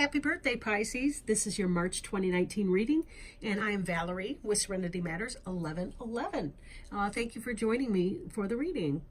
Happy birthday, Pisces. This is your March 2019 reading, and I am Valerie with Serenity Matters 1111. Thank you for joining me for the reading.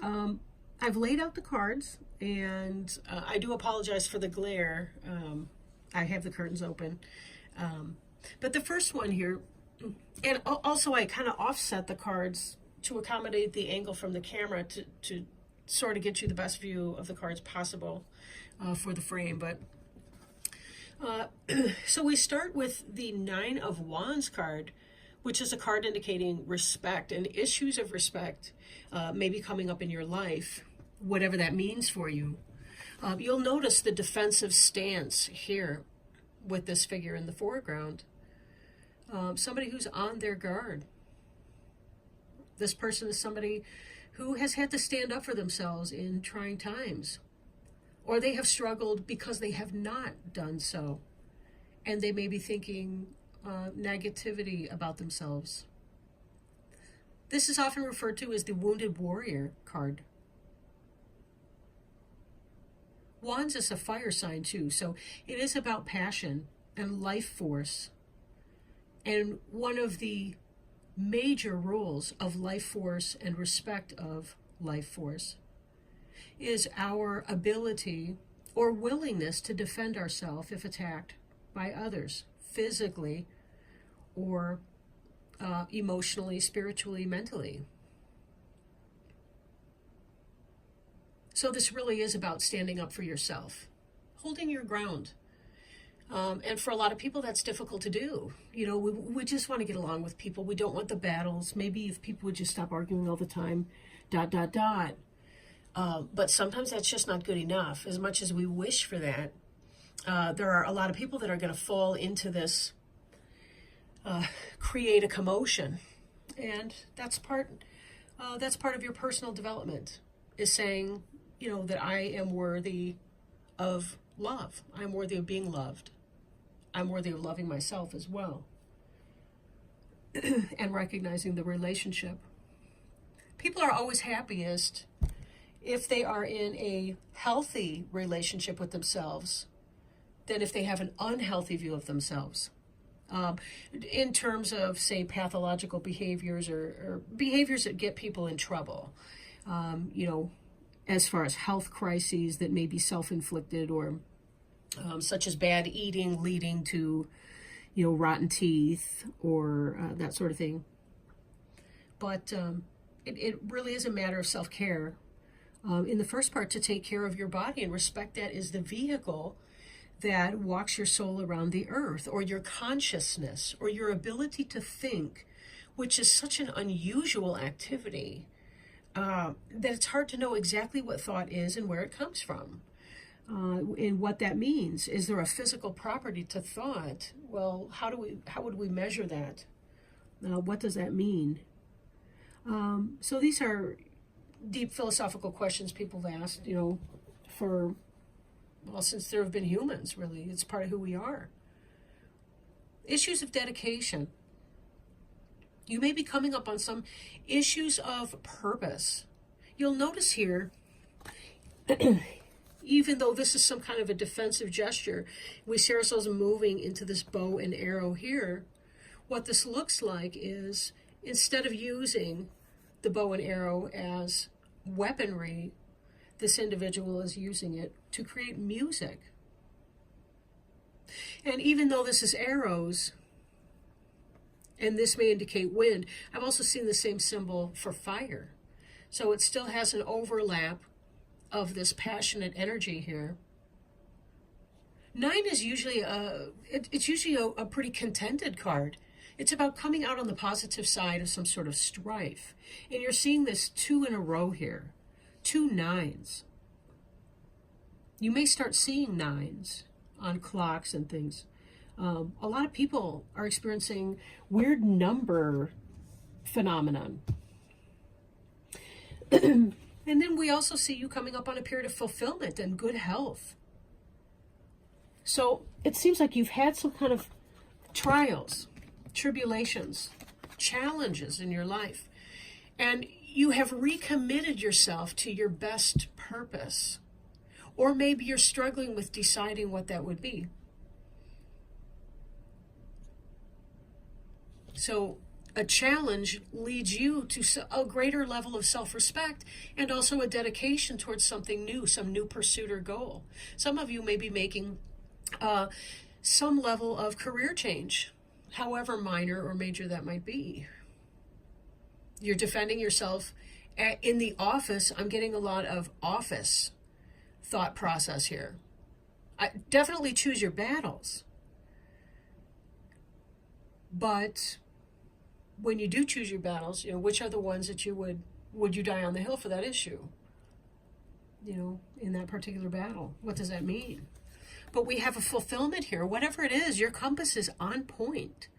I've laid out the cards, and I do apologize for the glare. I have the curtains open. But the first one here, and also I kind of offset the cards to accommodate the angle from the camera to sort of get you the best view of the cards possible for the frame. But so we start with the Nine of Wands card, which is a card indicating respect and issues of respect maybe coming up in your life, whatever that means for you. You'll notice the defensive stance here with this figure in the foreground. Somebody who's on their guard. This person is somebody who has had to stand up for themselves in trying times. Or they have struggled because they have not done so. And they may be thinking negativity about themselves. This is often referred to as the Wounded Warrior card. Wands is a fire sign too, so it is about passion and life force. And one of the major rules of life force and respect of life force is our ability or willingness to defend ourselves if attacked by others, physically or emotionally, spiritually, mentally. So this really is about standing up for yourself, holding your ground. And for a lot of people, that's difficult to do. You know, we just want to get along with people. We don't want the battles. Maybe if people would just stop arguing all the time, ... But sometimes that's just not good enough, as much as we wish for that. There are a lot of people that are going to fall into this, create a commotion. And that's part of your personal development, is saying, you know, that I am worthy of love. I'm worthy of being loved. I'm worthy of loving myself as well. And recognizing the relationship. People are always happiest if they are in a healthy relationship with themselves than if they have an unhealthy view of themselves. In terms of, say, pathological behaviors or behaviors that get people in trouble. You know, as far as health crises that may be self-inflicted, or such as bad eating leading to, you know, rotten teeth, or that sort of thing. But it really is a matter of self-care. In the first part, to take care of your body and respect that is the vehicle that walks your soul around the earth, or your consciousness, or your ability to think, which is such an unusual activity that it's hard to know exactly what thought is and where it comes from. And what that means. Is there a physical property to thought? Well, how would we measure that? What does that mean? So these are deep philosophical questions people have asked, you know, since there have been humans, really. It's part of who we are. Issues of dedication. You may be coming up on some issues of purpose. You'll notice here, even though this is some kind of a defensive gesture, we see ourselves moving into this bow and arrow here. What this looks like is, instead of using the bow and arrow as weaponry, this individual is using it to create music. And even though this is arrows, and this may indicate wind, I've also seen the same symbol for fire. So it still has an overlap of this passionate energy here. 9 is usually it's usually a pretty contented card. It's about coming out on the positive side of some sort of strife. And you're seeing this 2 in a row here. 2 9s. You may start seeing 9s on clocks and things. A lot of people are experiencing weird number phenomenon. And then we also see you coming up on a period of fulfillment and good health. So it seems like you've had some kind of trials, tribulations, challenges in your life. And you have recommitted yourself to your best purpose. Or maybe you're struggling with deciding what that would be. So a challenge leads you to a greater level of self-respect and also a dedication towards something new, some new pursuit or goal. Some of you may be making some level of career change, however minor or major that might be. You're defending yourself in the office. I'm getting a lot of office thought process here. Definitely choose your battles. But when you do choose your battles, which are the ones that would you die on the hill for that issue? In that particular battle, what does that mean? But we have a fulfillment here. Whatever it is, your compass is on point,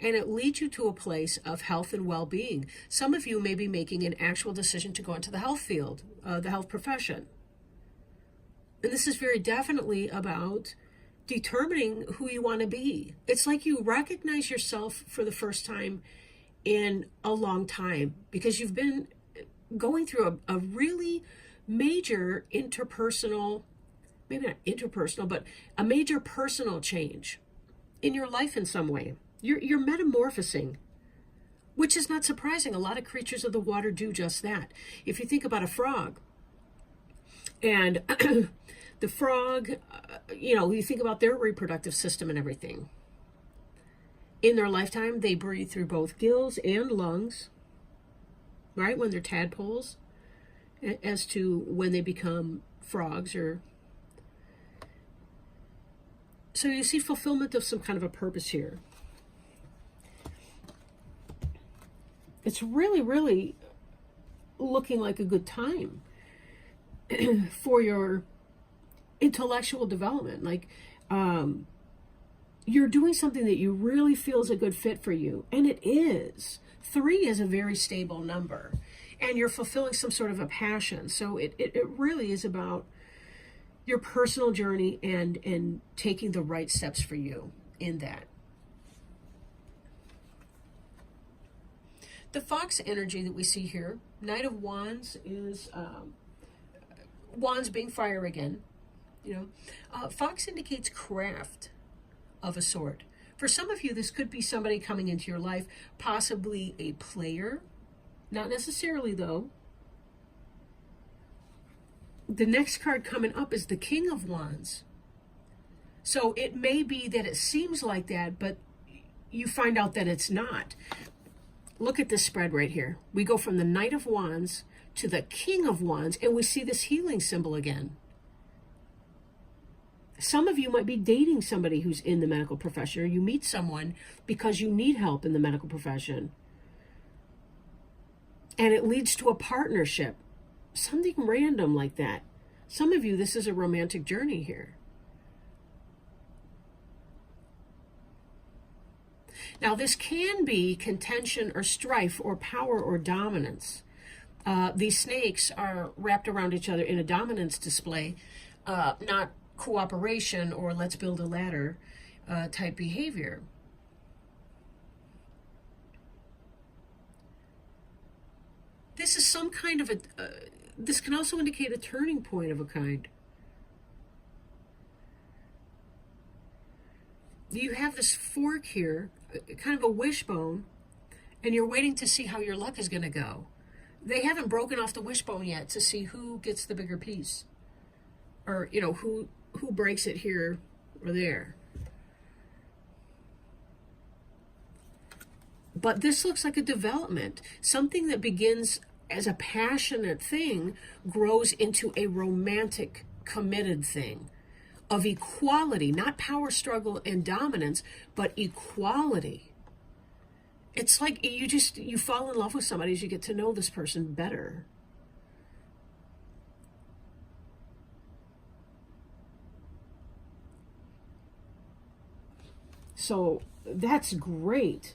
and it leads you to a place of health and well-being. Some of you may be making an actual decision to go into the health field, the health profession. And this is very definitely about determining who you want to be. It's like you recognize yourself for the first time in a long time, because you've been going through a really major interpersonal, maybe not interpersonal, but a major personal change in your life in some way. You're metamorphosing, which is not surprising. A lot of creatures of the water do just that. If you think about a frog, and the frog, you think about their reproductive system and everything. In their lifetime, they breathe through both gills and lungs, right, when they're tadpoles, as to when they become frogs. So you see fulfillment of some kind of a purpose here. It's really, really looking like a good time for your intellectual development. Like, you're doing something that you really feel is a good fit for you. And it is. 3 is a very stable number. And you're fulfilling some sort of a passion. So it really is about your personal journey and taking the right steps for you in that. The fox energy that we see here, Knight of Wands, is wands being fire again. Fox indicates craft of a sort. For some of you, this could be somebody coming into your life, possibly a player, not necessarily though. The next card coming up is the King of Wands. So it may be that it seems like that, but you find out that it's not. Look at this spread right here. We go from the Knight of Wands to the King of Wands, and we see this healing symbol again. Some of you might be dating somebody who's in the medical profession, or you meet someone because you need help in the medical profession. And it leads to a partnership, something random like that. Some of you, this is a romantic journey here. Now, this can be contention or strife or power or dominance. These snakes are wrapped around each other in a dominance display, not cooperation or let's build a ladder type behavior. This is some kind of this can also indicate a turning point of a kind. You have this fork here, kind of a wishbone, and you're waiting to see how your luck is going to go. They haven't broken off the wishbone yet to see who gets the bigger piece, or who breaks it here or there. But this looks like a development. Something that begins as a passionate thing grows into a romantic, committed thing of equality, not power struggle and dominance, but equality. It's like you fall in love with somebody as you get to know this person better. So that's great.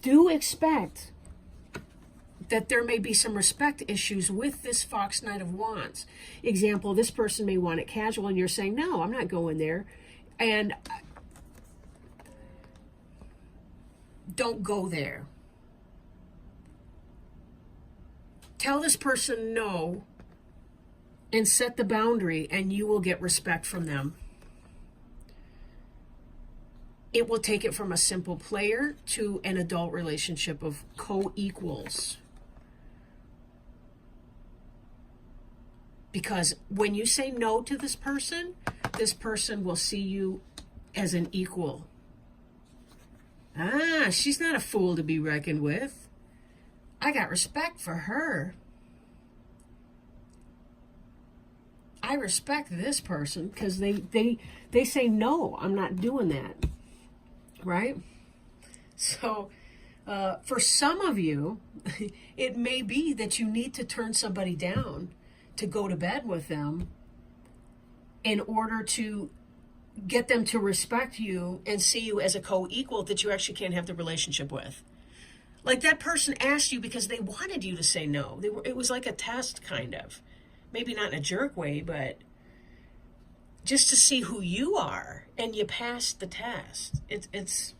Do expect that there may be some respect issues with this Fox Knight of Wands. Example, this person may want it casual and you're saying, no, I'm not going there. And don't go there. Tell this person no and set the boundary, and you will get respect from them. It will take it from a simple player to an adult relationship of co-equals. Because when you say no to this person will see you as an equal. Ah, she's not a fool to be reckoned with. I got respect for her. I respect this person because they say, no, I'm not doing that. Right? So for some of you, it may be that you need to turn somebody down to go to bed with them in order to get them to respect you and see you as a co-equal that you actually can't have the relationship with. Like that person asked you because they wanted you to say no. It was like a test, kind of. Maybe not in a jerk way, but just to see who you are, and you passed the test. It's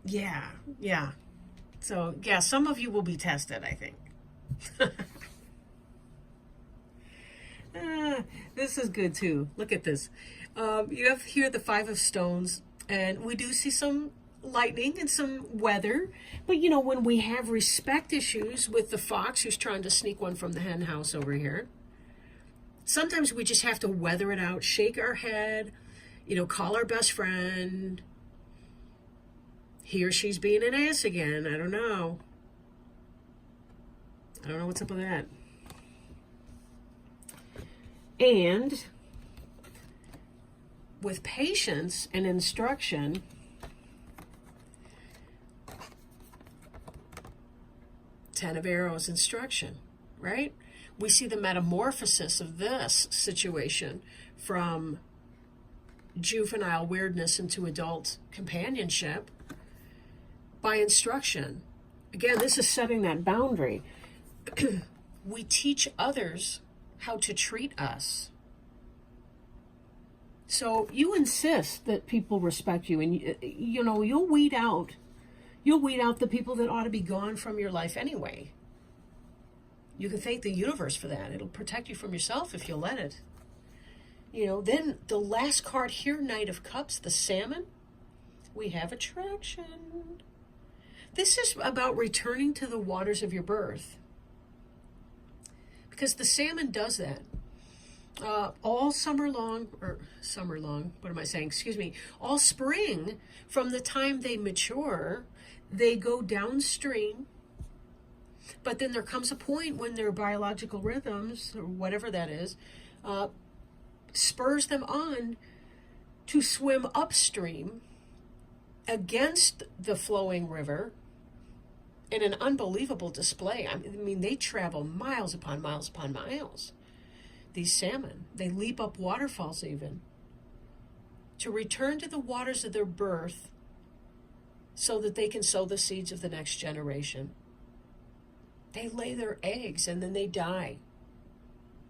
yeah. So yeah, some of you will be tested, I think. This is good too. Look at this. You have here the 5 of stones, and we do see some lightning and some weather. But you know, when we have respect issues with the fox who's trying to sneak one from the hen house over here, sometimes we just have to weather it out, shake our head, call our best friend. He or she's being an ass again. I don't know what's up with that. And with patience and instruction, Ten of Arrows, instruction, right? We see the metamorphosis of this situation from juvenile weirdness into adult companionship by instruction. Again, this is setting that boundary. We teach others how to treat us. So you insist that people respect you, and you'll weed out the people that ought to be gone from your life anyway. You can thank the universe for that. It'll protect you from yourself if you'll let it. Then the last card here, Knight of Cups, the salmon, we have attraction. This is about returning to the waters of your birth. Because the salmon does that. All summer long, what am I saying? Excuse me. All spring, from the time they mature, they go downstream. But then there comes a point when their biological rhythms, or whatever that is, spurs them on to swim upstream against the flowing river in an unbelievable display. I mean, they travel miles upon miles upon miles. These salmon, they leap up waterfalls even to return to the waters of their birth so that they can sow the seeds of the next generation. They lay their eggs and then they die.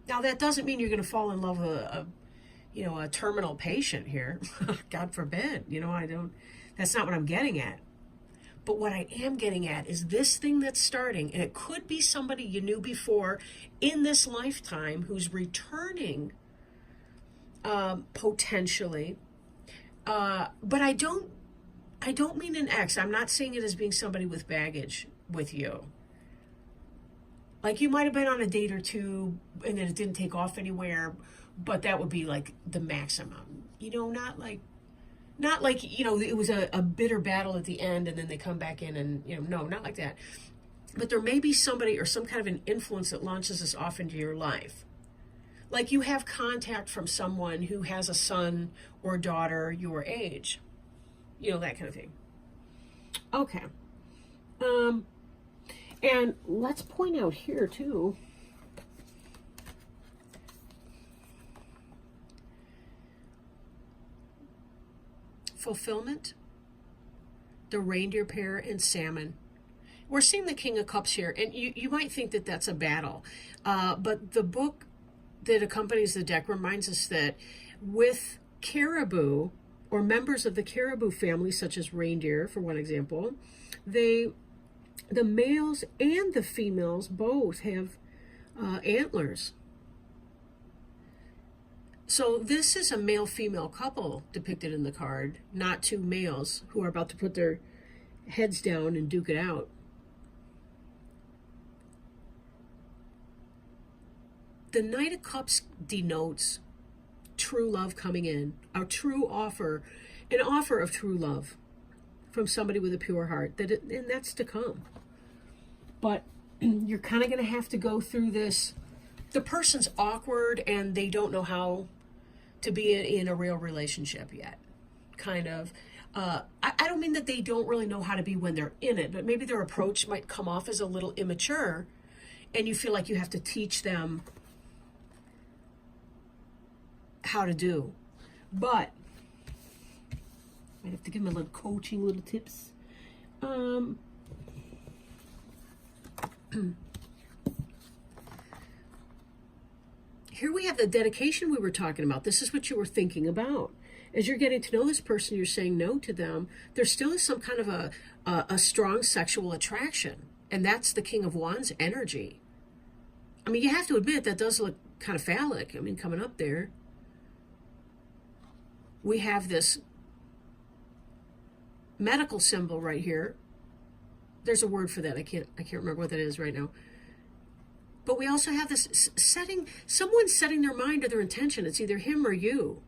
Now, that doesn't mean you're going to fall in love with a terminal patient here. God forbid. That's not what I'm getting at. But what I am getting at is this thing that's starting, and it could be somebody you knew before in this lifetime who's returning potentially. But I don't mean an ex. I'm not seeing it as being somebody with baggage with you. Like you might have been on a date or two and then it didn't take off anywhere, but that would be like the maximum. Not like, it was a bitter battle at the end and then they come back in and, no, not like that. But there may be somebody or some kind of an influence that launches us off into your life. Like you have contact from someone who has a son or daughter your age. That kind of thing. Okay. And let's point out here too, fulfillment, the reindeer pair, and salmon. We're seeing the King of Cups here, and you might think that that's a battle, but the book that accompanies the deck reminds us that with caribou, or members of the caribou family, such as reindeer, for one example, the males and the females both have antlers. So this is a male-female couple depicted in the card, not two males who are about to put their heads down and duke it out. The Knight of Cups denotes true love coming in, a true offer, an offer of true love from somebody with a pure heart, and that's to come. But you're kind of going to have to go through this. The person's awkward and they don't know how to be in a real relationship yet. Kind of. I don't mean that they don't really know how to be when they're in it, but maybe their approach might come off as a little immature, and you feel like you have to teach them how to do. But I have to give them a little coaching, little tips. Here we have the dedication we were talking about. This is what you were thinking about. As you're getting to know this person, you're saying no to them. There still is some kind of a strong sexual attraction. And that's the King of Wands energy. I mean, you have to admit that does look kind of phallic. I mean, coming up there. We have this medical symbol right here. There's a word for that. I can't remember what that is right now. But we also have this someone setting their mind to their intention. It's either him or you.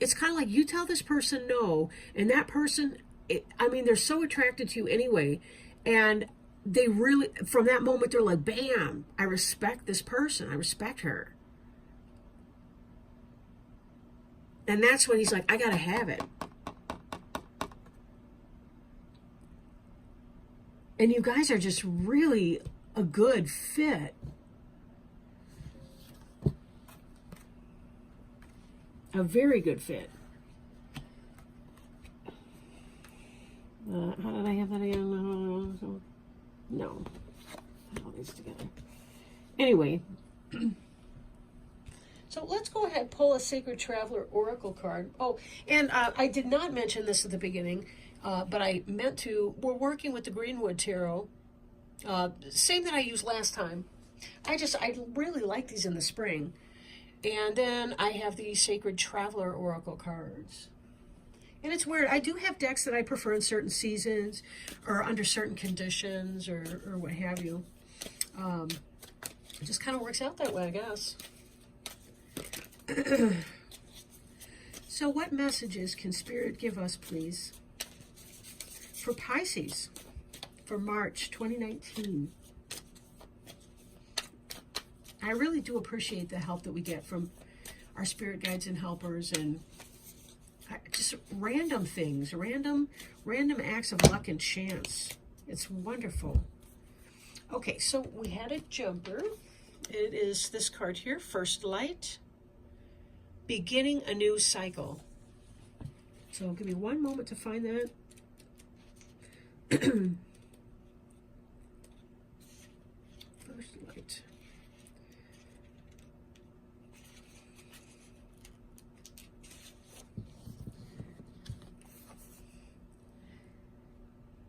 It's kind of like you tell this person no, and that person, they're so attracted to you anyway. And they really, from that moment, they're like, bam, I respect this person. I respect her. And that's when he's like, I got to have it. And you guys are just really a good fit. A very good fit. How did I have that again? No. Put all these together. Anyway. So let's go ahead and pull a Sacred Traveler Oracle card. Oh, and I did not mention this at the beginning, but I meant to. We're working with the Greenwood Tarot. Same that I used last time. I really like these in the spring. And then I have the Sacred Traveler Oracle cards. And it's weird. I do have decks that I prefer in certain seasons or under certain conditions or what have you. It just kind of works out that way, I guess. So what messages can Spirit give us, please, for Pisces for March 2019? I really do appreciate the help that we get from our spirit guides and helpers, and just random things, random acts of luck and chance. It's wonderful. Okay, so we had a jumper. It is this card here, First Light, beginning a new cycle. So give me one moment to find that. First Light.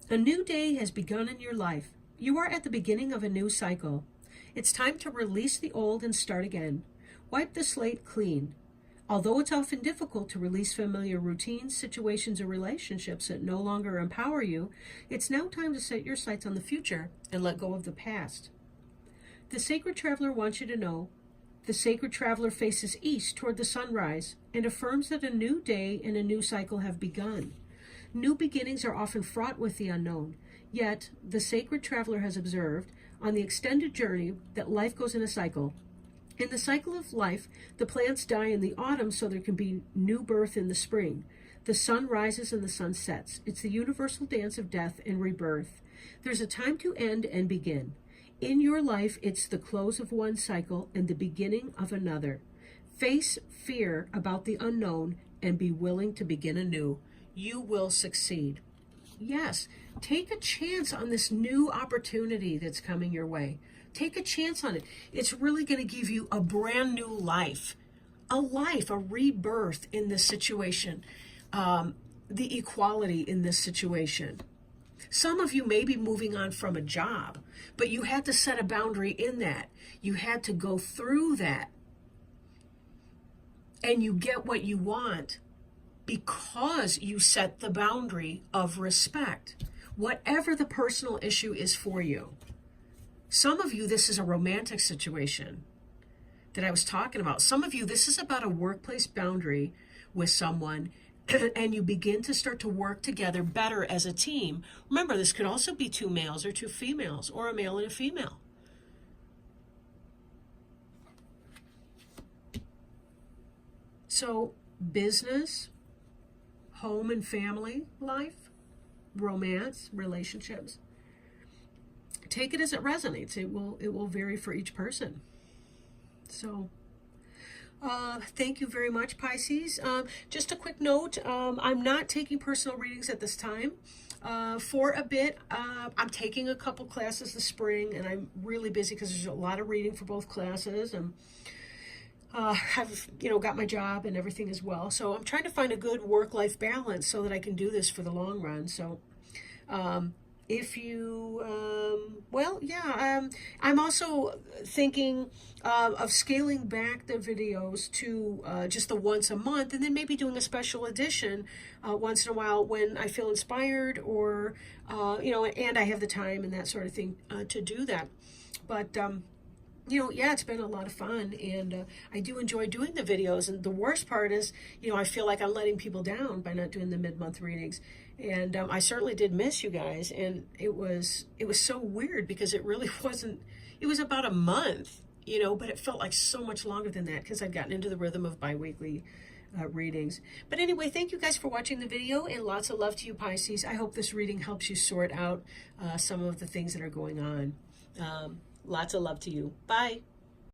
A new day has begun in your life. You are at the beginning of a new cycle. It's time to release the old and start again. Wipe the slate clean. Although it's often difficult to release familiar routines, situations, or relationships that no longer empower you, it's now time to set your sights on the future and let go of the past. The Sacred Traveler wants you to know the Sacred Traveler faces east toward the sunrise and affirms that a new day and a new cycle have begun. New beginnings are often fraught with the unknown, yet the Sacred Traveler has observed on the extended journey that life goes in a cycle. In the cycle of life, the plants die in the autumn so there can be new birth in the spring. The sun rises and the sun sets. It's the universal dance of death and rebirth. There's a time to end and begin. In your life, it's the close of one cycle and the beginning of another. Face fear about the unknown and be willing to begin anew. You will succeed. Yes, take a chance on this new opportunity that's coming your way. Take a chance on it. It's really going to give you a brand new life, a rebirth in this situation, the equality in this situation. Some of you may be moving on from a job, but you had to set a boundary in that. You had to go through that. And you get what you want because you set the boundary of respect, whatever the personal issue is for you. Some of you, this is a romantic situation that I was talking about. Some of you, this is about a workplace boundary with someone, and you begin to start to work together better as a team. Remember, this could also be 2 males or 2 females, or a male and a female. So business, home and family life, romance, relationships, take it as it resonates. It will vary for each person. So thank you very much, Pisces. Just a quick note, I'm not taking personal readings at this time. For a bit, I'm taking a couple classes this spring, and I'm really busy because there's a lot of reading for both classes, and have got my job and everything as well. So I'm trying to find a good work-life balance so that I can do this for the long run. So if you, I'm also thinking of scaling back the videos to just the once a month, and then maybe doing a special edition once in a while when I feel inspired, or, and I have the time and that sort of thing to do that. But, it's been a lot of fun, and I do enjoy doing the videos. And the worst part is, I feel like I'm letting people down by not doing the mid-month readings. And I certainly did miss you guys, and it was so weird because it really wasn't. It was about a month, but it felt like so much longer than that because I'd gotten into the rhythm of bi-weekly readings. But anyway, thank you guys for watching the video, and lots of love to you, Pisces. I hope this reading helps you sort out some of the things that are going on. Lots of love to you. Bye.